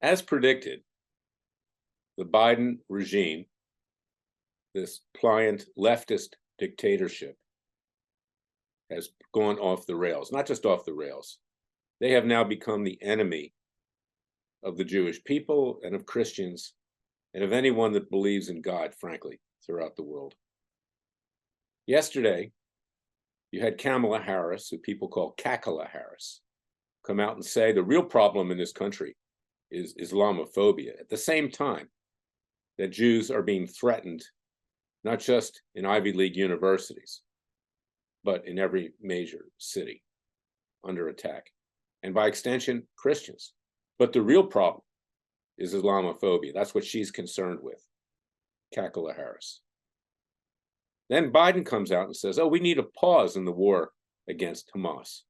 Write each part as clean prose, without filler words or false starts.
As predicted, the Biden regime, this pliant leftist dictatorship, has gone off the rails. Not just off the rails. They have now become the enemy of the Jewish people and of Christians and of anyone that believes in God, frankly, throughout the world. Yesterday, you had Kamala Harris, who people call Cackala Harris, come out and say the real problem in this country is Islamophobia. At the same time that Jews are being threatened, not just in Ivy League universities, but in every major city under attack. And by extension, Christians. But the real problem is Islamophobia. That's what she's concerned with, Cackala Harris. Then Biden comes out and says, oh, we need a pause in the war against Hamas.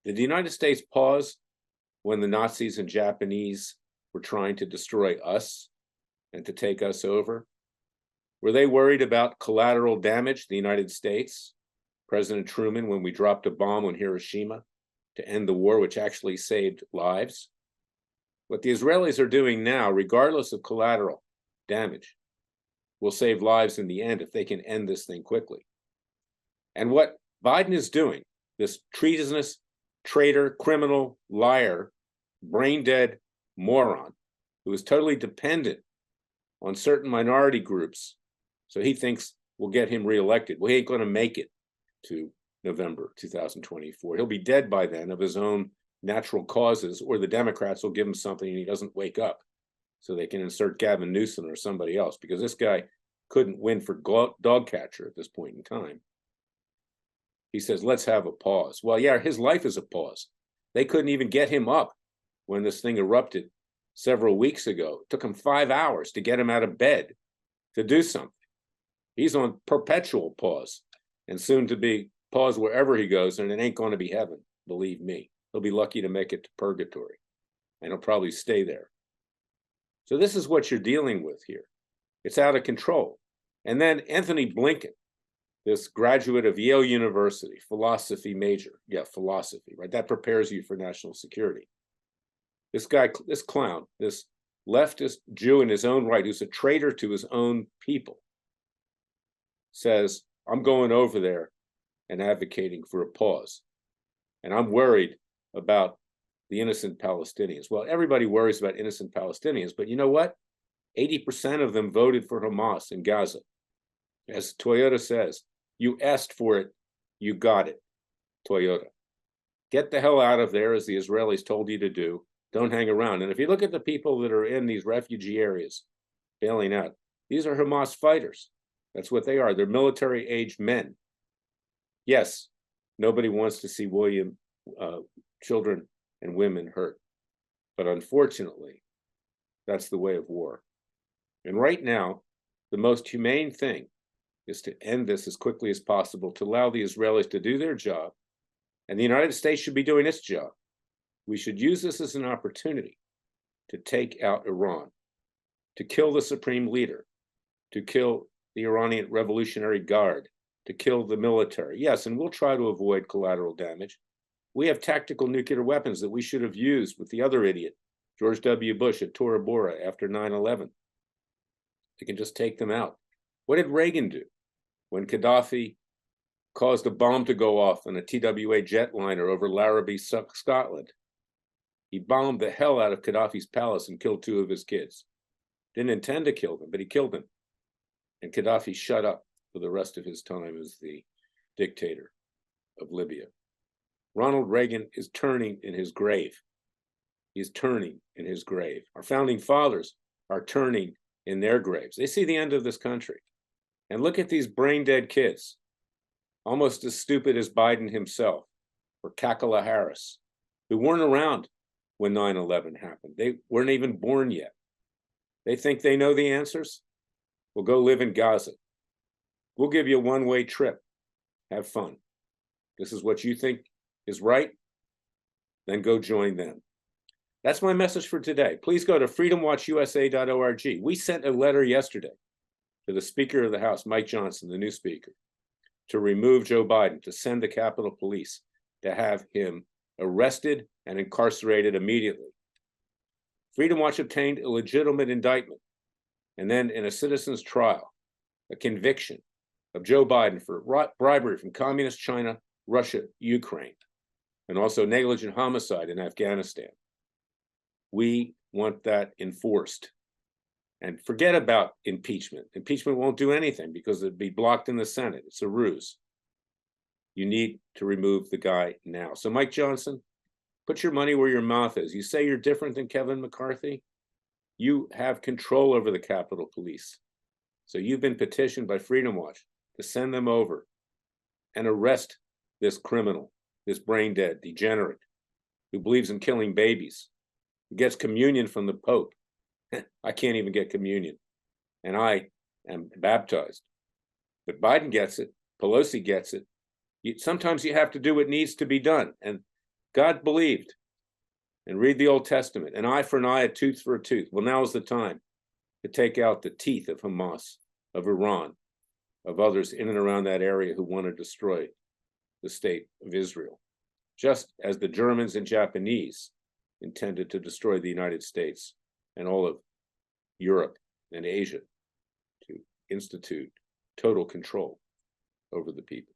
Did the United States pause when the Nazis and Japanese were trying to destroy us and to take us over? Were they worried about collateral damage to the United States? President Truman, when we dropped a bomb on Hiroshima to end the war, which actually saved lives? What the Israelis are doing now, regardless of collateral damage, will save lives in the end if they can end this thing quickly. And what Biden is doing, this treasonous, traitor, criminal, liar, brain-dead moron who is totally dependent on certain minority groups, so he thinks will get him reelected. Well, he ain't going to make it to November 2024. He'll be dead by then of his own natural causes, or the Democrats will give him something and he doesn't wake up so they can insert Gavin Newsom or somebody else, because this guy couldn't win for dog catcher at this point in time. He says, let's have a pause. Well, yeah, his life is a pause. They couldn't even get him up when this thing erupted several weeks ago. It took him 5 hours to get him out of bed to do something. He's on perpetual pause, and soon to be pause wherever he goes, and it ain't going to be heaven, believe me. He'll be lucky to make it to purgatory, and he'll probably stay there. So this is what you're dealing with here. It's out of control. And then Anthony Blinken, this graduate of Yale University, philosophy major. Yeah, philosophy, right? That prepares you for national security. This guy, this clown, this leftist Jew in his own right, who's a traitor to his own people, says, I'm going over there and advocating for a pause. And I'm worried about the innocent Palestinians. Well, everybody worries about innocent Palestinians, but you know what? 80% of them voted for Hamas in Gaza. As Toyota says, you asked for it, you got it, Toyota. Get the hell out of there, as the Israelis told you to do. Don't hang around. And if you look at the people that are in these refugee areas bailing out, these are Hamas fighters. That's what they are. They're military-aged men. Yes, nobody wants to see children and women hurt. But unfortunately, that's the way of war. And right now, the most humane thing is to end this as quickly as possible, to allow the Israelis to do their job. And the United States should be doing its job. We should use this as an opportunity to take out Iran, to kill the supreme leader, to kill the Iranian Revolutionary Guard, to kill the military. Yes, and we'll try to avoid collateral damage. We have tactical nuclear weapons that we should have used with the other idiot, George W. Bush, at Tora Bora after 9/11. We can just take them out. What did Reagan do when Gaddafi caused a bomb to go off on a TWA jetliner over Larrabie, Scotland? He bombed the hell out of Gaddafi's palace and killed 2 of his kids. Didn't intend to kill them, but he killed them. And Gaddafi shut up for the rest of his time as the dictator of Libya. Ronald Reagan is turning in his grave. He's turning in his grave. Our founding fathers are turning in their graves. They see the end of this country. And look at these brain-dead kids, almost as stupid as Biden himself, or Cackala Harris, who weren't around when 9/11 happened. They weren't even born yet. They think they know the answers? Well, go live in Gaza. We'll give you a one-way trip. Have fun. This is what you think is right? Then go join them. That's my message for today. Please go to freedomwatchusa.org. We sent a letter yesterday to the Speaker of the House, Mike Johnson, the new Speaker, to remove Joe Biden, to send the Capitol Police to have him arrested and incarcerated immediately Freedom Watch obtained a legitimate indictment, and then in a citizen's trial, a conviction of Joe Biden for bribery from communist China, Russia, Ukraine, and also negligent homicide in Afghanistan. We want that enforced. And forget about impeachment. Impeachment won't do anything because it'd be blocked in the Senate. It's a ruse. You need to remove the guy now. So Mike Johnson, put your money where your mouth is. You say you're different than Kevin McCarthy. You have control over the Capitol Police. So you've been petitioned by Freedom Watch to send them over and arrest this criminal, this brain-dead degenerate who believes in killing babies, who gets communion from the Pope. I can't even get communion, and I am baptized. But Biden gets it. Pelosi gets it. Sometimes you have to do what needs to be done. And God believed. And read the Old Testament. An eye for an eye, a tooth for a tooth. Well, now is the time to take out the teeth of Hamas, of Iran, of others in and around that area who want to destroy the state of Israel, just as the Germans and Japanese intended to destroy the United States and all of Europe and Asia, to institute total control over the people.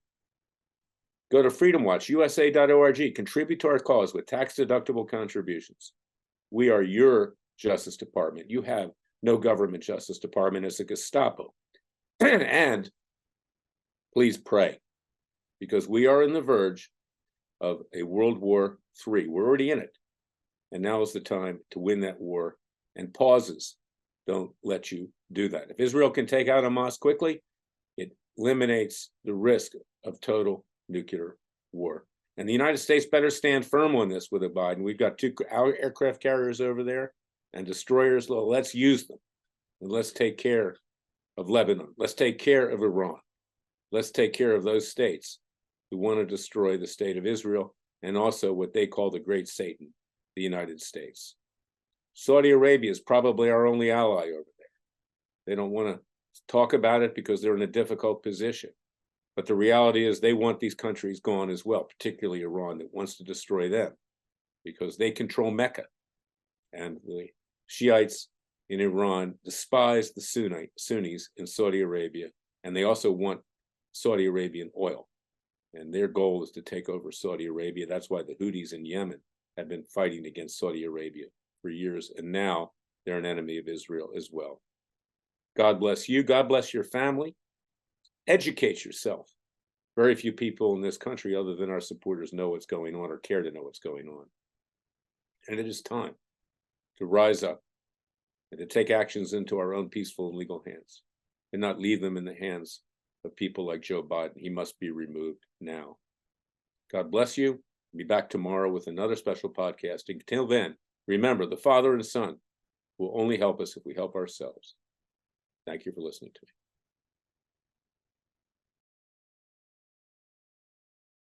Go to freedomwatchusa.org. Contribute to our cause with tax-deductible contributions. We are your Justice Department. You have no government Justice Department. It's a Gestapo. And please pray, because we are on the verge of a World War III. We're already in it. And now is the time to win that war. And pauses don't let you do that. If Israel can take out Hamas quickly, it eliminates the risk of total nuclear war. And the United States better stand firm on this with a Biden. We've got 2 aircraft carriers over there and destroyers. Well, let's use them. And let's take care of Lebanon. Let's take care of Iran. Let's take care of those states who want to destroy the state of Israel and also what they call the great Satan, the United States. Saudi Arabia is probably our only ally over there. They don't want to talk about it because they're in a difficult position. But the reality is they want these countries gone as well, particularly Iran, that wants to destroy them because they control Mecca. And the Shiites in Iran despise the Sunnis in Saudi Arabia, and they also want Saudi Arabian oil. And their goal is to take over Saudi Arabia. That's why the Houthis in Yemen have been fighting against Saudi Arabia for years, and now they're an enemy of Israel as well. God bless you. God bless your family. Educate yourself. Very few people in this country, other than our supporters, know what's going on or care to know what's going on. And it is time to rise up and to take actions into our own peaceful and legal hands and not leave them in the hands of people like Joe Biden. He must be removed now. God bless you. I'll be back tomorrow with another special podcast. Until then, remember, the Father and Son will only help us if we help ourselves. Thank you for listening to me.